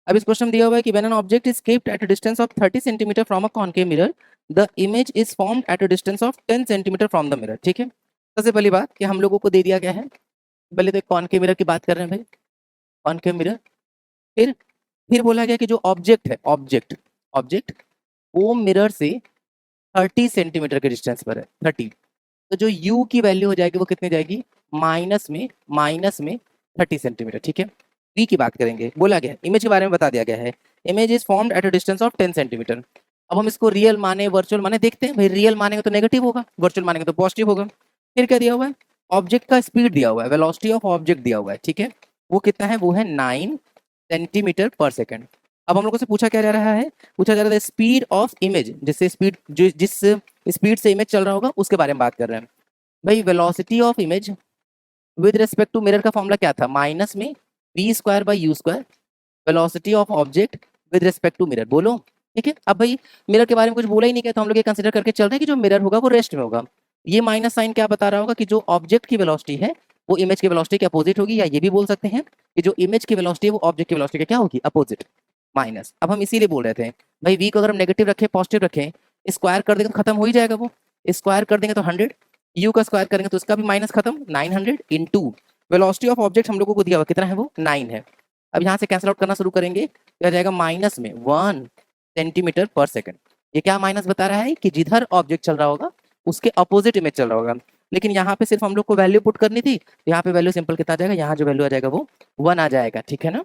अब इस क्वेश्चन दिया हुआ है कि when an object is keeped at a distance of 30 centimetre from a concave mirror the image is formed at a distance of 10 centimetre from the mirror. ठीक है, सबसे पहली बात कि हम लोगों को दे दिया गया है, पहले तो कॉनकेव मिरर की बात कर रहे हैं भाई, कॉनकेव मिरर। फिर बोला गया कि जो ऑब्जेक्ट है, ऑब्जेक्ट वो मिरर से 30 सेंटीमीटर के डिस्टेंस पर है, 30। तो जो u की वैल्यू हो जाएगी वो कितनी जाएगी, माइनस में 30 सेंटीमीटर। ठीक है, v की बात करेंगे, बोला गया इमेज के बारे में बता दिया गया है, image is formed at a distance of 10 centimetre. अब हम इसको रियल माने वर्चुअल माने देखते हैं भाई, रियल मानेंगे तो नेगेटिव होगा, वर्चुअल मानेंगे तो पॉजिटिव होगा। फिर क्या दिया हुआ है, ऑब्जेक्ट का स्पीड दिया हुआ है, वेलोसिटी ऑफ ऑब्जेक्ट दिया हुआ है। ठीक है, वो कितना है, वो है 9 सेंटीमीटर पर सेकेंड। अब हम लोगों से पूछा क्या जा रहा है, पूछा जा रहा है स्पीड ऑफ इमेज, जिससे स्पीड जिस स्पीड से इमेज चल रहा होगा उसके बारे में बात कर रहे हैं भाई। Velocity of image with respect to mirror का फॉर्मूला क्या था, माइनस में v square by u square, velocity of object with respect to mirror. बोलो ठीक है। अब भाई मिरर के बारे में कुछ बोला ही नहीं गया, तो हम लोग ये कंसिडर करके चल रहे हैं कि जो मिरर होगा वो रेस्ट में होगा। ये माइनस साइन क्या बता रहा होगा कि जो ऑब्जेक्ट की वेलोसिटी है वो इमेज की वेलोसिटी के अपोजिट होगी, या ये भी बोल सकते हैं कि जो इमेज की वेलोसिटी है वो ऑब्जेक्ट की वेलोसिटी के क्या होगी, अपोजिट, माइनस। अब हम इसीलिए बोल रहे थे भाई वी को अगर हम नेगेटिव रखें पॉजिटिव रखें, स्क्वायर कर देंगे तो खत्म हो ही जाएगा, वो स्क्वायर कर देंगे तो 100, यू का स्क्वायर करेंगे तो उसका भी माइनस खत्म, 900 इंटू वेलोसिटी ऑफ ऑब्जेक्ट हम लोगों को दिया हुआ कितना है, वो 9 है। अब यहाँ से कैंसिल आउट करना शुरू करेंगे, क्या जाएगा, माइनस में 1 सेंटीमीटर पर सेकंड। ये क्या माइनस बता रहा है कि जिधर ऑब्जेक्ट चल रहा होगा उसके अपोजिट इमेज चल रहा होगा। लेकिन यहाँ पे सिर्फ हम लोग को वैल्यू पुट करनी थी, तो यहाँ पे वैल्यू सिंपल कितना आ जाएगा, यहाँ जो वैल्यू आ जाएगा वो 1 आ जाएगा। ठीक है ना,